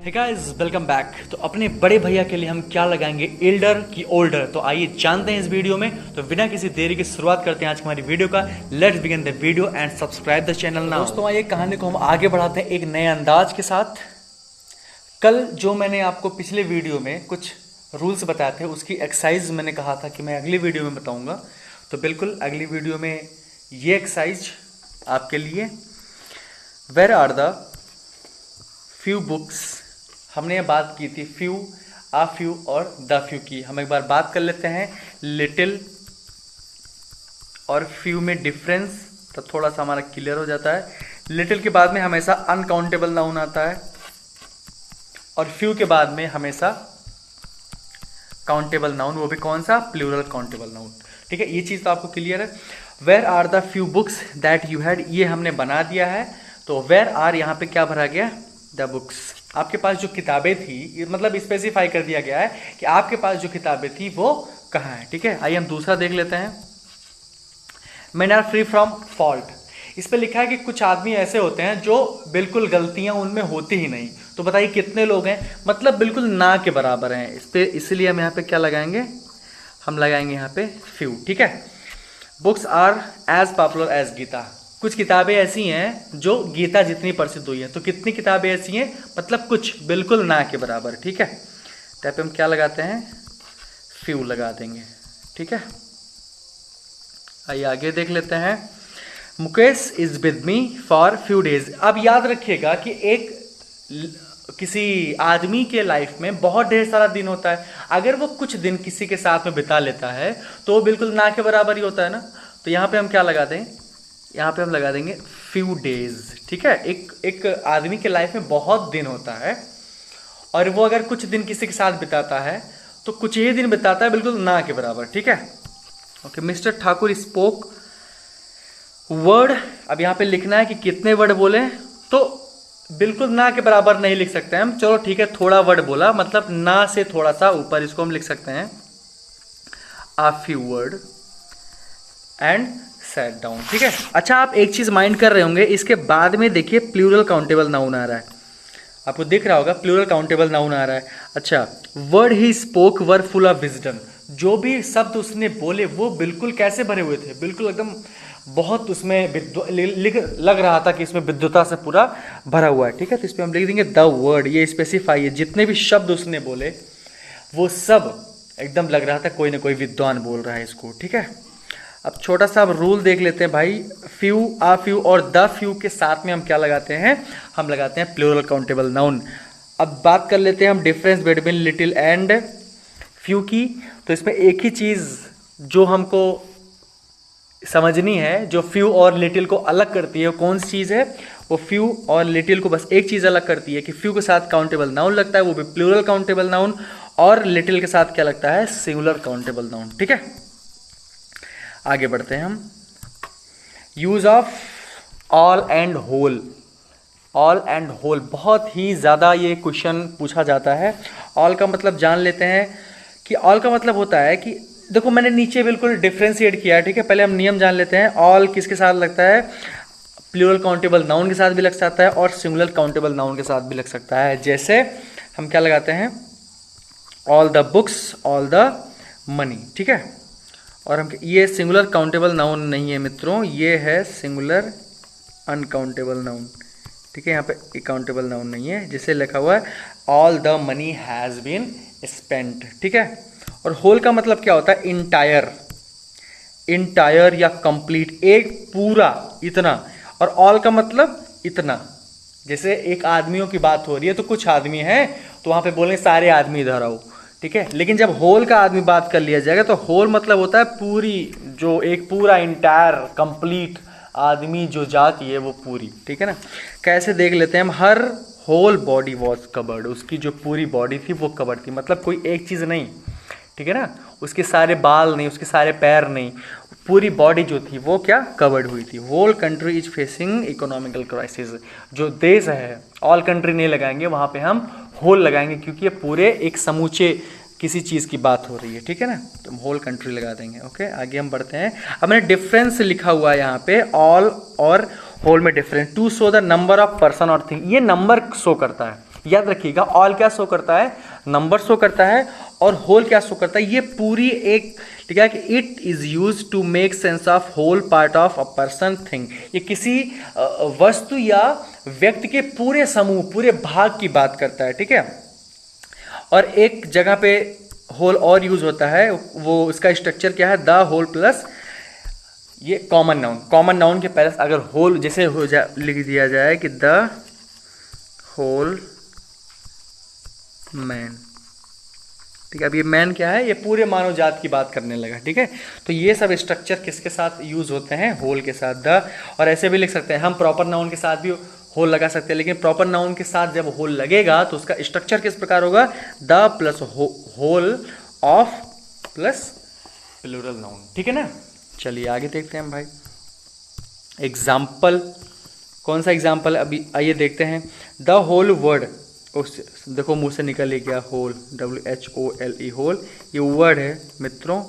Hey guys welcome back. तो अपने बड़े भैया के लिए हम क्या लगाएंगे, एल्डर की ओल्डर? तो आइए जानते हैं इस वीडियो में। तो बिना किसी देरी की शुरुआत करते हैं आज की हमारी वीडियो का। Let's begin the video and subscribe the channel now. दोस्तों आइए कहानी को हम आगे बढ़ाते हैं एक नए अंदाज के साथ। कल जो मैंने आपको पिछले वीडियो में कुछ रूल्स बताए थे उसकी एक्सरसाइज मैंने कहा था कि मैं अगली वीडियो में बताऊंगा। तो बिल्कुल अगली वीडियो में ये एक्सरसाइज आपके लिए। Where are the few books, हमने बात की थी फ्यू, आ फ्यू और द फ्यू की। हम एक बार बात कर लेते हैं लिटिल और फ्यू में डिफरेंस, तो थोड़ा सा हमारा क्लियर हो जाता है। लिटिल के बाद में हमेशा अनकाउंटेबल नाउन आता है और फ्यू के बाद में हमेशा काउंटेबल नाउन, वो भी कौन सा, प्लूरल काउंटेबल नाउन। ठीक है, ये चीज़ तो आपको क्लियर है। Where are the few books that you had, ये हमने बना दिया है। तो वेयर आर यहाँ पे क्या भरा गया, द बुक्स। आपके पास जो किताबें थी, मतलब स्पेसिफाई कर दिया गया है कि आपके पास जो किताबें थी वो कहाँ है। ठीक है, आइए हम दूसरा देख लेते हैं। Men are free from fault, इस पे लिखा है कि कुछ आदमी ऐसे होते हैं जो बिल्कुल गलतियां उनमें होती ही नहीं। तो बताइए कितने लोग हैं, मतलब बिल्कुल ना के बराबर हैं इस पे, इसलिए हम यहाँ पे क्या लगाएंगे, हम लगाएंगे यहाँ पे फ्यू। ठीक है, books are as popular as Gita, कुछ किताबें ऐसी हैं जो गीता जितनी प्रसिद्ध हुई हैं। तो कितनी किताबें ऐसी हैं, मतलब कुछ, बिल्कुल ना के बराबर। ठीक है, तो पे हम क्या लगाते हैं, फ्यू लगा देंगे। ठीक है, आइए आगे देख लेते हैं। Mukesh is with me for few days. अब याद रखिएगा कि किसी आदमी के लाइफ में बहुत ढेर सारा दिन होता है। अगर वो कुछ दिन किसी के साथ में बिता लेता है तो वो बिल्कुल ना के बराबर ही होता है ना। तो यहाँ पे हम क्या लगा दें, यहाँ पे हम लगा देंगे फ्यू डेज। ठीक है, एक आदमी के लाइफ में बहुत दिन होता है और वो अगर कुछ दिन किसी के साथ बिताता है तो कुछ ही दिन बिताता है, बिल्कुल ना के बराबर। ठीक है, okay. Mister Thakur spoke word, अब यहाँ पे लिखना है कि कितने वर्ड बोले, तो बिल्कुल ना के बराबर नहीं लिख सकते हैं हम। चलो ठीक है, थोड़ा वर्ड बोला, मतलब ना से थोड़ा सा ऊपर, इसको हम लिख सकते हैं आ few word and set down. ठीक है, अच्छा आप एक चीज माइंड कर रहे होंगे, इसके बाद में देखिए प्लूरल काउंटेबल नाउन आ रहा है, आपको दिख रहा होगा प्लूरल काउंटेबल नाउन आ रहा है। अच्छा, word he spoke were full of wisdom, जो भी शब्द उसने बोले वो बिल्कुल कैसे भरे हुए थे, बिल्कुल एकदम बहुत उसमें लग रहा था कि इसमें विद्वता से पूरा भरा हुआ है। ठीक है, तो इस पर हम लिख देंगे द वर्ड, ये स्पेसिफाई है, जितने भी शब्द उसने बोले वो सब एकदम लग रहा था कोई ना कोई विद्वान बोल रहा है इसको। ठीक है, अब छोटा सा अब रूल देख लेते हैं भाई। फ्यू, आ फ्यू और द फ्यू के साथ में हम क्या लगाते हैं, हम लगाते हैं प्लूरल काउंटेबल नाउन। अब बात कर लेते हैं हम difference between little and few की। तो इसमें एक ही चीज़ जो हमको समझनी है, जो फ्यू और लिटिल को अलग करती है, वो कौन सी चीज़ है, वो फ्यू और लिटिल को बस एक चीज़ अलग करती है कि फ्यू के साथ काउंटेबल नाउन लगता है, वो भी प्लूरल काउंटेबल नाउन, और लिटिल के साथ क्या लगता है, सिंगुलर काउंटेबल नाउन। ठीक है, आगे बढ़ते हैं हम। Use of all and whole, all and whole बहुत ही ज़्यादा ये क्वेश्चन पूछा जाता है। ऑल का मतलब जान लेते हैं कि ऑल का मतलब होता है कि देखो मैंने नीचे बिल्कुल डिफ्रेंशिएट किया है। ठीक है, पहले हम नियम जान लेते हैं। ऑल किसके साथ लगता है, प्लूरल काउंटेबल नाउन के साथ भी लग सकता है और सिंगुलर काउंटेबल नाउन के साथ भी लग सकता है। जैसे हम क्या लगाते हैं, all the books, all the money. ठीक है, और हम ये सिंगुलर काउंटेबल नाउन नहीं है मित्रों, ये है सिंगुलर अनकाउंटेबल नाउन। ठीक है, यहाँ पे काउंटेबल नाउन नहीं है, जिसे लिखा हुआ है all the money has been spent. ठीक है, और होल का मतलब क्या होता है, इंटायर, इंटायर या कंप्लीट, एक पूरा, इतना। और ऑल का मतलब इतना। जैसे एक आदमियों की बात हो रही है तो कुछ आदमी हैं तो वहाँ पे बोलेंगे सारे आदमी इधर आओ। ठीक है, लेकिन जब होल का आदमी बात कर लिया जाएगा तो होल मतलब होता है पूरी, जो एक पूरा इंटायर कंप्लीट आदमी जो जाति है वो पूरी। ठीक है ना, कैसे देख लेते हैं हम। Her whole body was covered, उसकी जो पूरी बॉडी थी वो कवर्ड थी, मतलब कोई एक चीज़ नहीं। ठीक है ना, उसके सारे बाल नहीं, उसके सारे पैर नहीं, पूरी बॉडी जो थी वो क्या, कवर्ड हुई थी। Whole country is facing economical crisis, जो देश है, ऑल कंट्री नहीं लगाएंगे, वहाँ पे हम होल लगाएंगे क्योंकि ये पूरे एक समूचे किसी चीज़ की बात हो रही है। ठीक है ना, तो हम होल कंट्री लगा देंगे। ओके, आगे हम बढ़ते हैं। अब मैंने डिफरेंस लिखा हुआ है यहाँ पे, ऑल और होल में difference, to show the number of person और थिंग, ये नंबर शो करता है। याद रखिएगा, ऑल क्या शो करता है, नंबर शो करता है, और होल क्या शो करता है, ये पूरी एक, ठीक है, कि it is use to make sense of whole part of a person thing. ये किसी वस्तु या व्यक्ति के पूरे समूह, पूरे भाग की बात करता है, ठीक है। और एक जगह पे होल और यूज होता है, वो इसका स्ट्रक्चर क्या है, द होल प्लस ये कॉमन नाउन। कॉमन नाउन के पहले अगर होल जैसे हो जा लिख दिया जाए कि द होल मैन, ठीक है। अब ये मैन क्या है, ये पूरे मानव जात की बात करने लगा, ठीक है। तो ये सब स्ट्रक्चर किसके साथ यूज होते हैं, होल के साथ, द। और ऐसे भी लिख सकते हैं हम, प्रॉपर नाउन के साथ भी होल लगा सकते हैं, लेकिन प्रॉपर नाउन के साथ जब होल लगेगा तो उसका स्ट्रक्चर किस प्रकार होगा, the plus whole of plus plural noun, ठीक है ना। चलिए आगे देखते हैं भाई एग्जाम्पल। कौन सा एग्जाम्पल, अभी आइए देखते हैं। द होल वर्ड, देखो मुंह से निकल ही गया होल, WHOLE होल, ये वर्ड है मित्रों,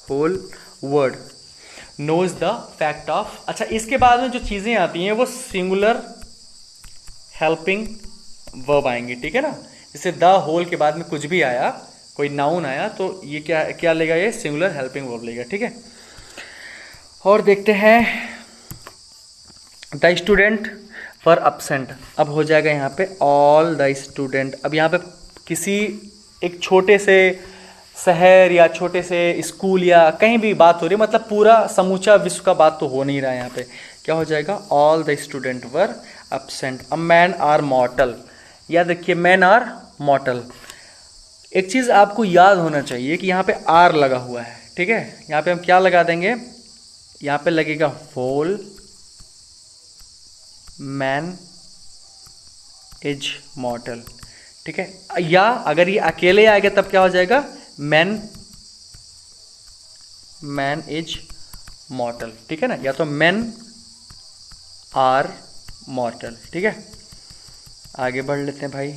whole word knows the fact of. अच्छा, इसके बाद में जो चीजें आती हैं वो सिंगुलर हेल्पिंग वर्ब आएंगे, ठीक है ना। जैसे द होल के बाद में कुछ भी आया, कोई नाउन आया, तो ये क्या क्या लेगा, ये सिंगुलर हेल्पिंग वर्ब लेगा, ठीक है। और देखते हैं द स्टूडेंट वर अब्सेंट। अब हो जाएगा यहाँ पे ऑल द स्टूडेंट। अब यहाँ पे किसी एक छोटे से शहर या छोटे से स्कूल या कहीं भी बात हो रही है, मतलब पूरा समूचा विश्व का बात तो हो नहीं रहा है। यहाँ पे क्या हो जाएगा, all the student were absent. A man are mortal, याद रखिए मैन आर मॉर्टल। एक चीज आपको याद होना चाहिए कि यहाँ पे आर लगा हुआ है, ठीक है। यहाँ पे हम क्या लगा देंगे, यहाँ पे लगेगा होल मैन इज मॉर्टल, ठीक है। या अगर ये अकेले आएगा तब क्या हो जाएगा, मैन इज मॉर्टल, ठीक है ना। या तो मैन आर मॉर्टल, ठीक है। आगे बढ़ लेते हैं भाई।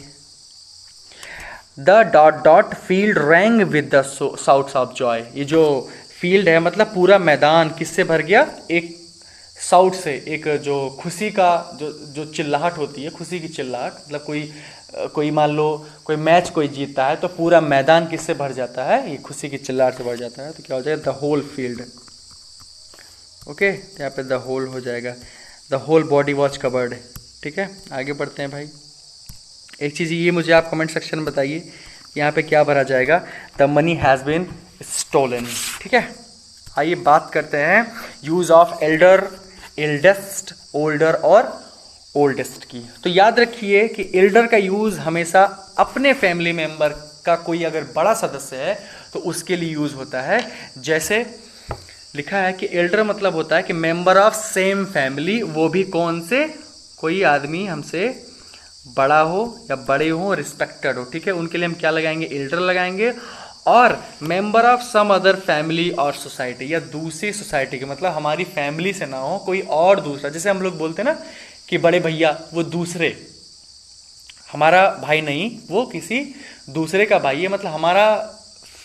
The dot dot field wrong with the shouts of Joy. ये जो फील्ड है मतलब पूरा मैदान किससे भर गया, एक साउट से, एक जो खुशी का जो चिल्लाहट होती है, खुशी की चिल्लाहट, मतलब कोई मान लो कोई मैच कोई जीतता है तो पूरा मैदान किससे भर जाता है, ये खुशी की चिल्लाहट से भर जाता है। तो क्या हो जाएगा, द होल फील्ड, ओके। तो यहाँ पे द होल हो जाएगा, the whole body was covered, ठीक है। आगे बढ़ते हैं भाई। एक चीज़ ये मुझे आप कमेंट सेक्शन में बताइए, यहाँ पे क्या भरा जाएगा, the money has been stolen, ठीक है। आइए बात करते हैं use of elder, eldest, older और ओल्डेस्ट की। तो याद रखिए कि एल्डर का यूज हमेशा अपने फैमिली मेंबर का कोई अगर बड़ा सदस्य है तो उसके लिए यूज होता है। जैसे लिखा है कि एल्डर मतलब होता है कि मेंबर ऑफ सेम फैमिली, वो भी कौन से, कोई आदमी हमसे बड़ा हो या बड़े हो, रिस्पेक्टेड हो, ठीक है। उनके लिए हम क्या लगाएंगे, एल्डर लगाएंगे। और member of some other family और सोसाइटी, या दूसरी सोसाइटी के, मतलब हमारी फैमिली से ना हो, कोई और दूसरा। जैसे हम लोग बोलते हैं ना कि बड़े भैया, वो दूसरे, हमारा भाई नहीं, वो किसी दूसरे का भाई है, मतलब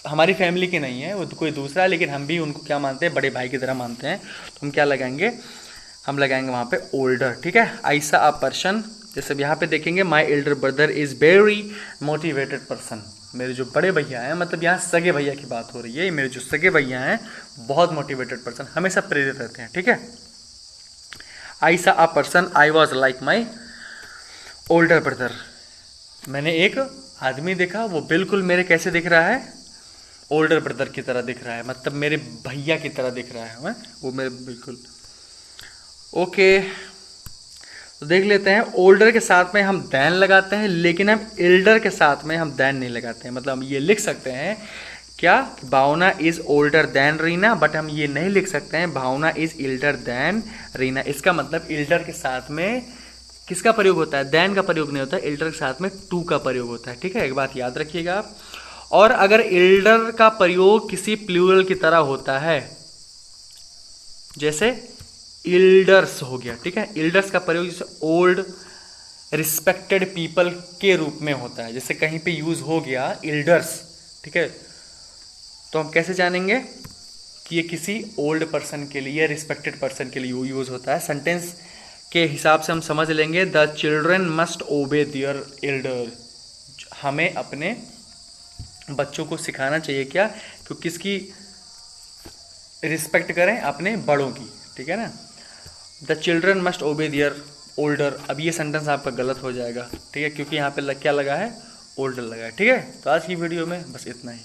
हमारी फैमिली की नहीं है, वो कोई दूसरा है, लेकिन हम भी उनको क्या मानते हैं, बड़े भाई की तरह मानते हैं। तो हम क्या लगाएंगे, हम लगाएंगे वहाँ पे ओल्डर, ठीक है। ऐसा अ पर्सन, जैसे यहाँ पे देखेंगे my elder brother is very motivated person, मेरे जो बड़े भैया हैं, मतलब यहाँ सगे भैया की बात हो रही है, मेरे जो सगे भैया हैं बहुत मोटिवेटेड पर्सन, हमेशा प्रेरित रहते हैं, ठीक है। आई सा a person I was like my older brother, मैंने एक आदमी देखा, वो बिल्कुल मेरे कैसे दिख रहा है, ओल्डर ब्रदर की तरह दिख रहा है, मतलब मेरे भैया की तरह दिख रहा है वो मेरे बिल्कुल, ओके। तो देख लेते हैं, ओल्डर के साथ में हम दैन लगाते हैं, लेकिन हम एल्डर के साथ में हम दैन नहीं लगाते हैं। मतलब हम ये लिख सकते हैं क्या, Bhavna is older than Reena, but हम ये नहीं लिख सकते हैं Bhavna is elder than Reena. इसका मतलब एल्डर के साथ में किसका प्रयोग होता है, दैन का प्रयोग नहीं होता है, एल्डर के साथ में टू का प्रयोग होता है, ठीक है। एक बात याद रखिएगा आप। और अगर एल्डर का प्रयोग किसी प्लूरल की तरह होता है, जैसे एल्डर्स हो गया, ठीक है। एल्डर्स का प्रयोग जैसे ओल्ड रिस्पेक्टेड पीपल के रूप में होता है, जैसे कहीं पे यूज हो गया एल्डर्स, ठीक है। तो हम कैसे जानेंगे कि ये किसी ओल्ड पर्सन के लिए, रिस्पेक्टेड पर्सन के लिए यूज होता है। सेंटेंस के हिसाब से हम समझ लेंगे द चिल्ड्रन मस्ट ओबे दियर एल्डर। हमें अपने बच्चों को सिखाना चाहिए क्या, कि किसकी रिस्पेक्ट करें, अपने बड़ों की, ठीक है ना। द चिल्ड्रन मस्ट ओबे दियर ओल्डर। अब ये सेंटेंस आपका गलत हो जाएगा, ठीक है, क्योंकि यहाँ पे क्या लगा है, ओल्डर लगा है, ठीक है। तो आज की वीडियो में बस इतना ही।